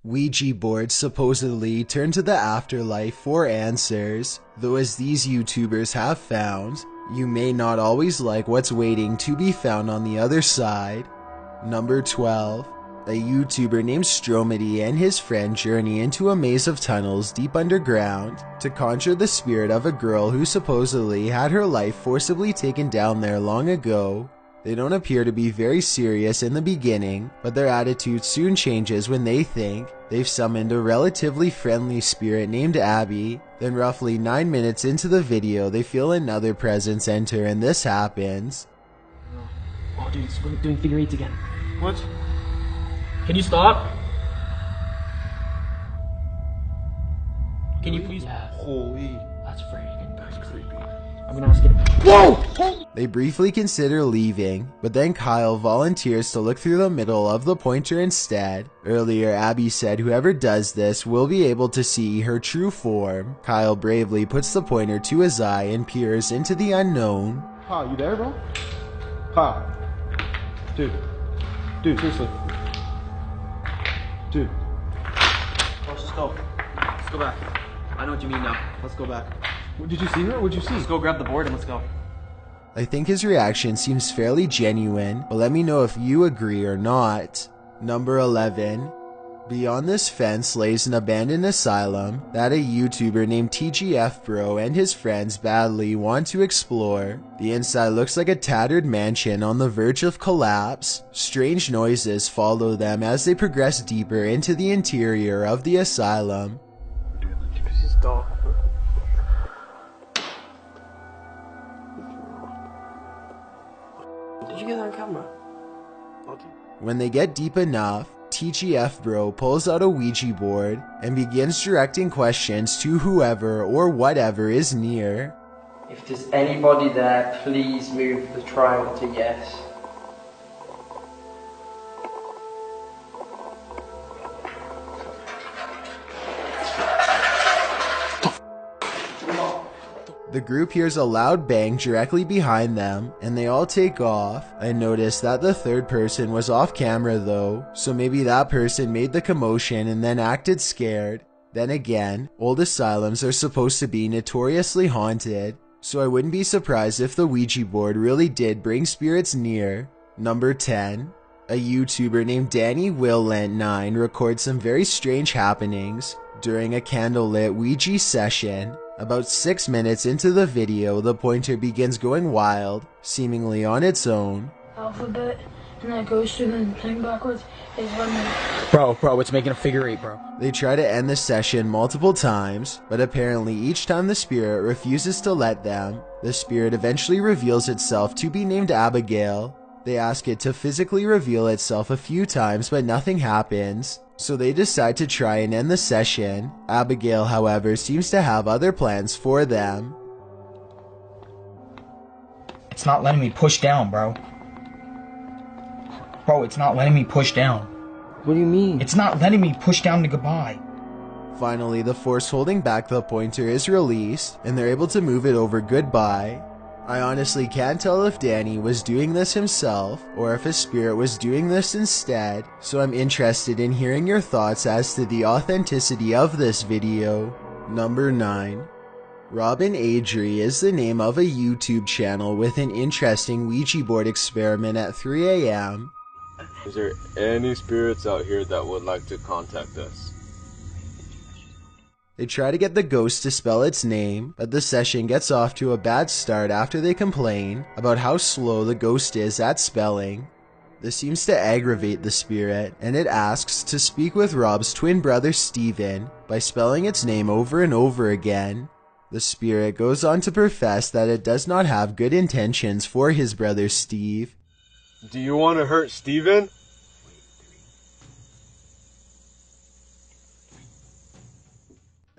Ouija boards supposedly turn to the afterlife for answers, though as these YouTubers have found, you may not always like what's waiting to be found on the other side. Number 12. A YouTuber named Stromedy and his friend journey into a maze of tunnels deep underground to conjure the spirit of a girl who supposedly had her life forcibly taken down there long ago. They don't appear to be very serious in the beginning, but their attitude soon changes when they think they've summoned a relatively friendly spirit named Abby. Then roughly 9 minutes into the video, they feel another presence enter and this happens. Oh dude, it's doing figure eights again. What? Can you stop? Can you please? Yeah. Holy. That's freaking creepy. I'm gonna ask it. Whoa! They briefly consider leaving, but then Kyle volunteers to look through the middle of the pointer instead. Earlier, Abby said whoever does this will be able to see her true form. Kyle bravely puts the pointer to his eye and peers into the unknown. Ha, you there, bro? Ha. Dude, seriously. Dude. Let's just go. Let's go back. I know what you mean now. Let's go back. Did you see her? What'd you see? Let's go grab the board and let's go. I think his reaction seems fairly genuine, but let me know if you agree or not. Number 11. Beyond this fence lays an abandoned asylum that a YouTuber named TGF Bro and his friends badly want to explore. The inside looks like a tattered mansion on the verge of collapse. Strange noises follow them as they progress deeper into the interior of the asylum. Did you get that on camera? When they get deep enough, TGF Bro pulls out a Ouija board and begins directing questions to whoever or whatever is near. If there's anybody there, please move the triangle to yes. The group hears a loud bang directly behind them, and they all take off. I noticed that the third person was off camera though, so maybe that person made the commotion and then acted scared. Then again, old asylums are supposed to be notoriously haunted, so I wouldn't be surprised if the Ouija board really did bring spirits near. Number 10. A YouTuber named Danny Will9 records some very strange happenings during a candlelit Ouija session. About 6 minutes into the video, the pointer begins going wild, seemingly on its own. Alphabet, and that goes through the thing backwards is when Bro, it's making a figure eight, bro. They try to end the session multiple times, but apparently each time the spirit refuses to let them. The spirit eventually reveals itself to be named Abigail. They ask it to physically reveal itself a few times, but nothing happens. So they decide to try and end the session. Abigail, however, seems to have other plans for them. It's not letting me push down, bro. Bro, it's not letting me push down. What do you mean? It's not letting me push down to goodbye. Finally, the force holding back the pointer is released, and they're able to move it over goodbye. I honestly can't tell if Danny was doing this himself, or if his spirit was doing this instead, so I'm interested in hearing your thoughts as to the authenticity of this video. Number 9. Robin Adri is the name of a YouTube channel with an interesting Ouija board experiment at 3 AM. Is there any spirits out here that would like to contact us? They try to get the ghost to spell its name, but the session gets off to a bad start after they complain about how slow the ghost is at spelling. This seems to aggravate the spirit, and it asks to speak with Rob's twin brother Steven by spelling its name over and over again. The spirit goes on to profess that it does not have good intentions for his brother Steve. Do you want to hurt Steven?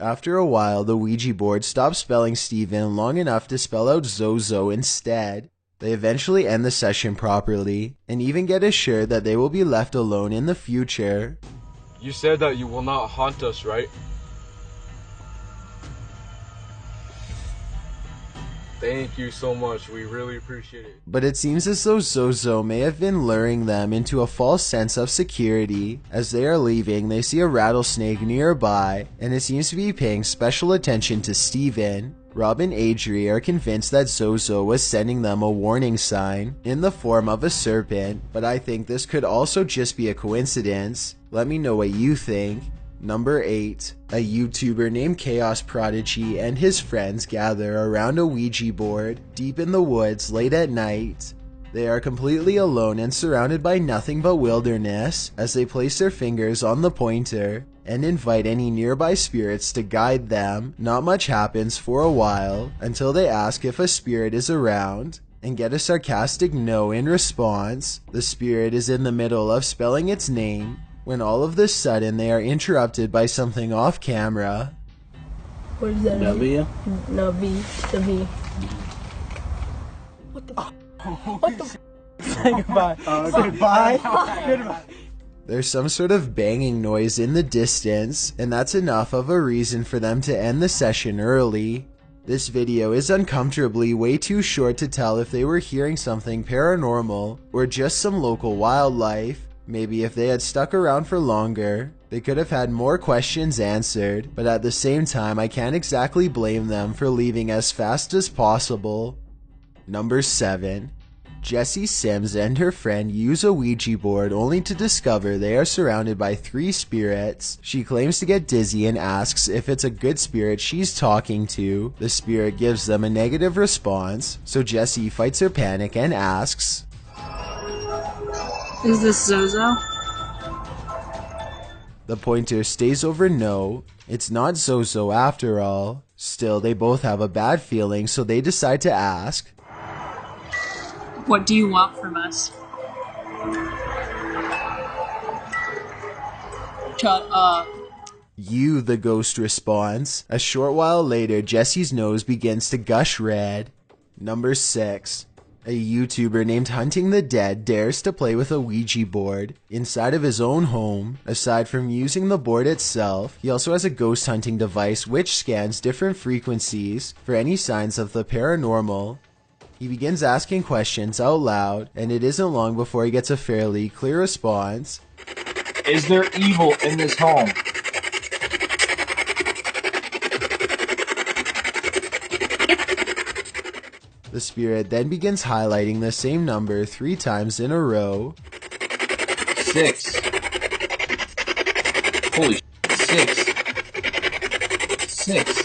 After a while, the Ouija board stops spelling Steven long enough to spell out Zozo instead. They eventually end the session properly, and even get assured that they will be left alone in the future. You said that you will not haunt us, right? Thank you so much. We really appreciate it. But it seems as though Zozo may have been luring them into a false sense of security. As they are leaving, they see a rattlesnake nearby, and it seems to be paying special attention to Steven. Rob and Adri are convinced that Zozo was sending them a warning sign in the form of a serpent, but I think this could also just be a coincidence. Let me know what you think. Number 8. A YouTuber named Chaos Prodigy and his friends gather around a Ouija board deep in the woods late at night. They are completely alone and surrounded by nothing but wilderness as they place their fingers on the pointer and invite any nearby spirits to guide them. Not much happens for a while until they ask if a spirit is around and get a sarcastic no in response. The spirit is in the middle of spelling its name when all of a sudden they are interrupted by something off camera. What is that? W? No, V. The V. What the What the Say goodbye. Goodbye. Goodbye. There's some sort of banging noise in the distance, and that's enough of a reason for them to end the session early. This video is uncomfortably way too short to tell if they were hearing something paranormal or just some local wildlife. Maybe if they had stuck around for longer, they could have had more questions answered, but at the same time I can't exactly blame them for leaving as fast as possible. Number 7. Jessie Sims and her friend use a Ouija board only to discover they are surrounded by 3 spirits. She claims to get dizzy and asks if it's a good spirit she's talking to. The spirit gives them a negative response, so Jessie fights her panic and asks, "Is this Zozo?" The pointer stays over no. It's not Zozo after all. Still, they both have a bad feeling, so they decide to ask, "What do you want from us?" "Shut up." You, the ghost responds. A short while later, Jessie's nose begins to gush red. Number 6. A YouTuber named Hunting the Dead dares to play with a Ouija board inside of his own home. Aside from using the board itself, he also has a ghost hunting device which scans different frequencies for any signs of the paranormal. He begins asking questions out loud, and it isn't long before he gets a fairly clear response. Is there evil in this home? The spirit then begins highlighting the same number 3 times in a row. 6. Holy shit, 6. 6.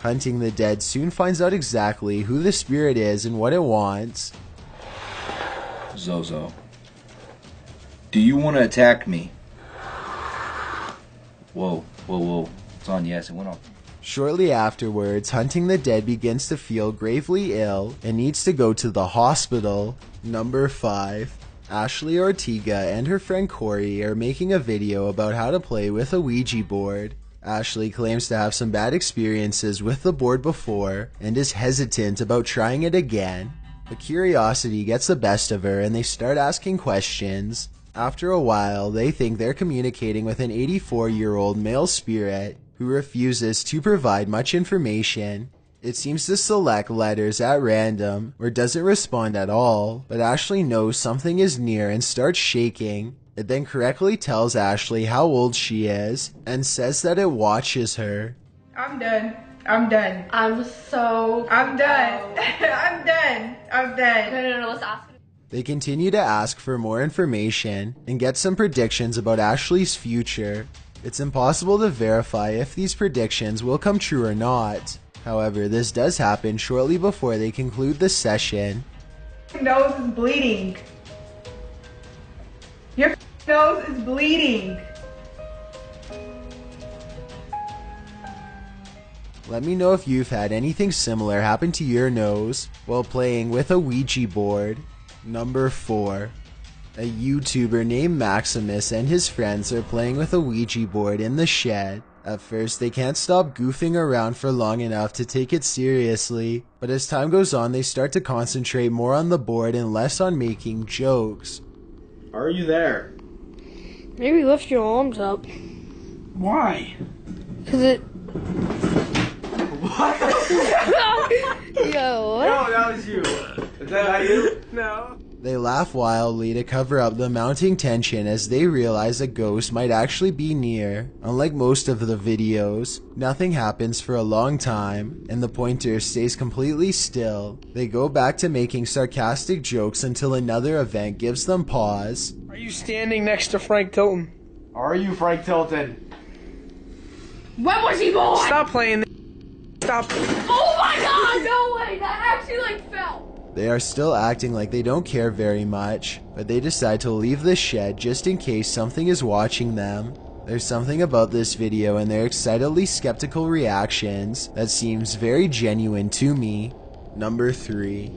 Hunting the Dead soon finds out exactly who the spirit is and what it wants. Zozo, do you want to attack me? Whoa, whoa, whoa. It's on yes, it went off. Shortly afterwards, Hunting the Dead begins to feel gravely ill and needs to go to the hospital. Number 5. Ashley Ortega and her friend Corey are making a video about how to play with a Ouija board. Ashley claims to have some bad experiences with the board before and is hesitant about trying it again. But curiosity gets the best of her and they start asking questions. After a while, they think they're communicating with an 84-year-old male spirit who refuses to provide much information. It seems to select letters at random or doesn't respond at all, but Ashley knows something is near and starts shaking. It then correctly tells Ashley how old she is and says that it watches her. I'm done. I'm done. I'm done. I'm done. I'm done. No, let's ask. They continue to ask for more information and get some predictions about Ashley's future. It's impossible to verify if these predictions will come true or not. However, this does happen shortly before they conclude the session. Your nose is bleeding. Your nose is bleeding. Let me know if you've had anything similar happen to your nose while playing with a Ouija board. Number 4. A YouTuber named Maximus and his friends are playing with a Ouija board in the shed. At first, they can't stop goofing around for long enough to take it seriously, but as time goes on, they start to concentrate more on the board and less on making jokes. Are you there? Maybe lift your arms up. Why? Cause it. Yo, what? No, that was you. Is that not you? No. They laugh wildly to cover up the mounting tension as they realize a ghost might actually be near. Unlike most of the videos, nothing happens for a long time, and the pointer stays completely still. They go back to making sarcastic jokes until another event gives them pause. Are you standing next to Frank Tilton? Are you Frank Tilton? When was he born? Stop playing. Stop. Oh my god, no way, that actually like fell. They are still acting like they don't care very much, but they decide to leave the shed just in case something is watching them. There's something about this video and their excitedly skeptical reactions that seems very genuine to me. Number 3.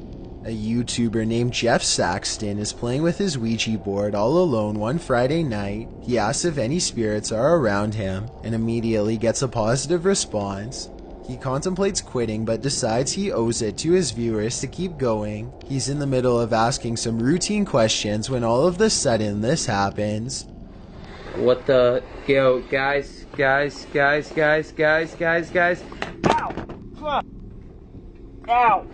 A YouTuber named Jeff Saxton is playing with his Ouija board all alone one Friday night. He asks if any spirits are around him and immediately gets a positive response. He contemplates quitting but decides he owes it to his viewers to keep going. He's in the middle of asking some routine questions when all of a sudden this happens. What the... Yo, guys. Ow! Fuck! Ow!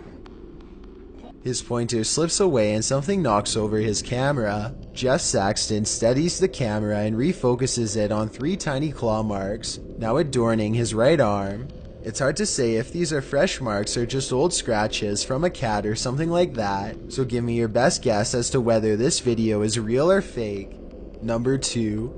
His pointer slips away and something knocks over his camera. Jeff Saxton steadies the camera and refocuses it on 3 tiny claw marks, now adorning his right arm. It's hard to say if these are fresh marks or just old scratches from a cat or something like that, so give me your best guess as to whether this video is real or fake. Number 2.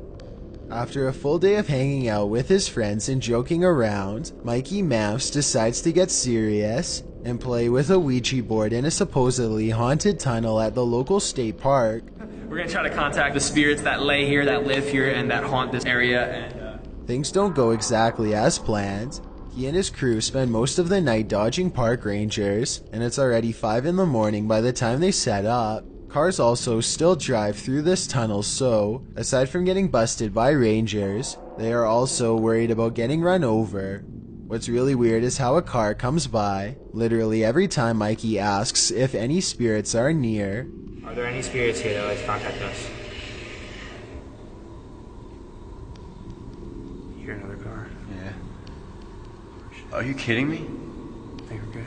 After a full day of hanging out with his friends and joking around, Mikey Mouse decides to get serious and play with a Ouija board in a supposedly haunted tunnel at the local state park. We're gonna try to contact the spirits that lay here, that live here, and that haunt this area, and Things don't go exactly as planned. He and his crew spend most of the night dodging park rangers, and it's already 5 in the morning by the time they set up. Cars also still drive through this tunnel, so, aside from getting busted by rangers, they are also worried about getting run over. What's really weird is how a car comes by, literally every time Mikey asks if any spirits are near. Are there any spirits here that would like to contact us? You hear another car? Yeah. Are you kidding me? I think we're good.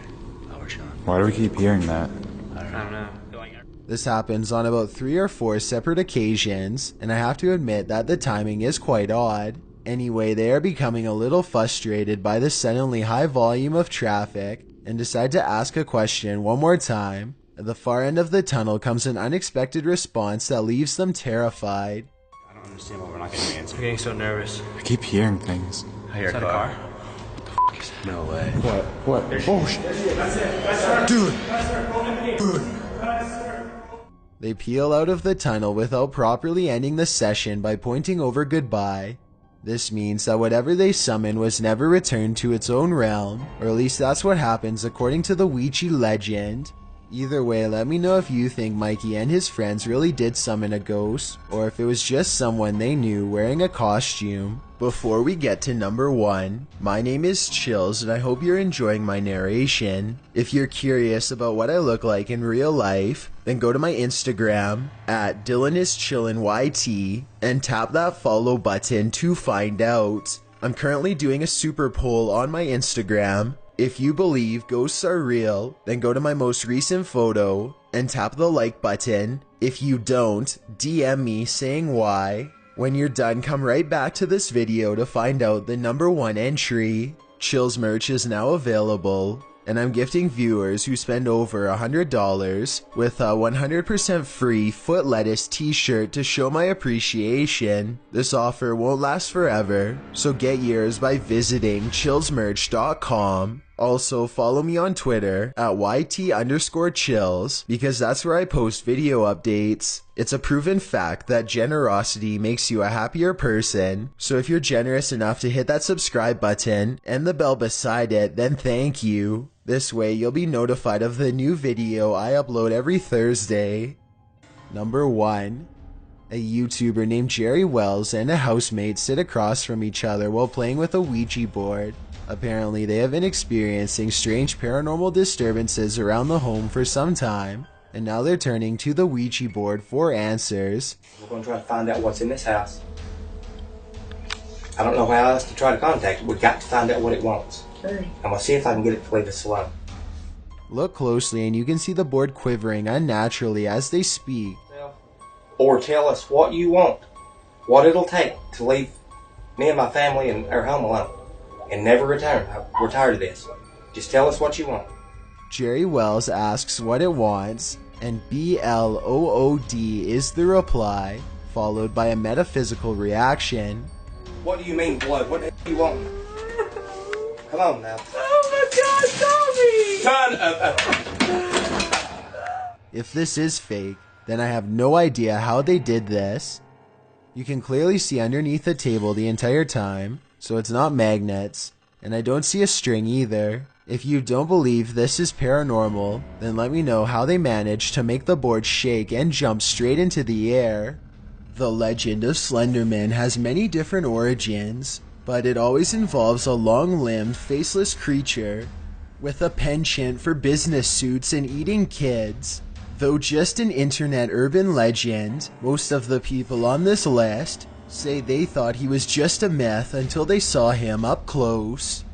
Oh, we're chilling. Why do we keep hearing that? I don't know. This happens on about 3 or 4 separate occasions, and I have to admit that the timing is quite odd. Anyway, they are becoming a little frustrated by the suddenly high volume of traffic, and decide to ask a question one more time. At the far end of the tunnel comes an unexpected response that leaves them terrified. I don't understand why we're not getting an answer. I'm getting so nervous. I keep hearing things. I hear a car. What the fuck is that? No way. What? Oh shit. Dude! They peel out of the tunnel without properly ending the session by pointing over goodbye. This means that whatever they summon was never returned to its own realm, or at least that's what happens according to the Ouija legend. Either way, let me know if you think Mikey and his friends really did summon a ghost, or if it was just someone they knew wearing a costume. Before we get to number 1, my name is Chills and I hope you're enjoying my narration. If you're curious about what I look like in real life, then go to my Instagram at DylanIsChillinYT and tap that follow button to find out. I'm currently doing a super poll on my Instagram. If you believe ghosts are real, then go to my most recent photo and tap the like button. If you don't, DM me saying why. When you're done, come right back to this video to find out the number 1 entry. Chills merch is now available, and I'm gifting viewers who spend over $100 with a 100% free foot lettuce t-shirt to show my appreciation. This offer won't last forever, so get yours by visiting chillsmerch.com. Also, follow me on Twitter at YT_chills because that's where I post video updates. It's a proven fact that generosity makes you a happier person, so if you're generous enough to hit that subscribe button and the bell beside it, then thank you. This way you'll be notified of the new video I upload every Thursday. Number 1. A YouTuber named Jerry Wells and a housemate sit across from each other while playing with a Ouija board. Apparently, they have been experiencing strange paranormal disturbances around the home for some time, and now they're turning to the Ouija board for answers. We're going to try to find out what's in this house. I don't know how else to try to contact it. We've got to find out what it wants. I'm gonna see if I can get it to leave us alone. Look closely and you can see the board quivering unnaturally as they speak. Or tell us what you want, what it'll take to leave me and my family and our home alone, and never return. We're tired of this. Just tell us what you want. Jerry Wells asks what it wants, and BLOOD is the reply, followed by a metaphysical reaction. What do you mean, blood? What the hell do you want? Come on now. Oh my God, Tommy! If this is fake, then I have no idea how they did this. You can clearly see underneath the table the entire time, so it's not magnets, and I don't see a string either. If you don't believe this is paranormal, then let me know how they managed to make the board shake and jump straight into the air. The legend of Slenderman has many different origins, but it always involves a long-limbed, faceless creature with a penchant for business suits and eating kids. Though just an internet urban legend, most of the people on this list say they thought he was just a myth until they saw him up close.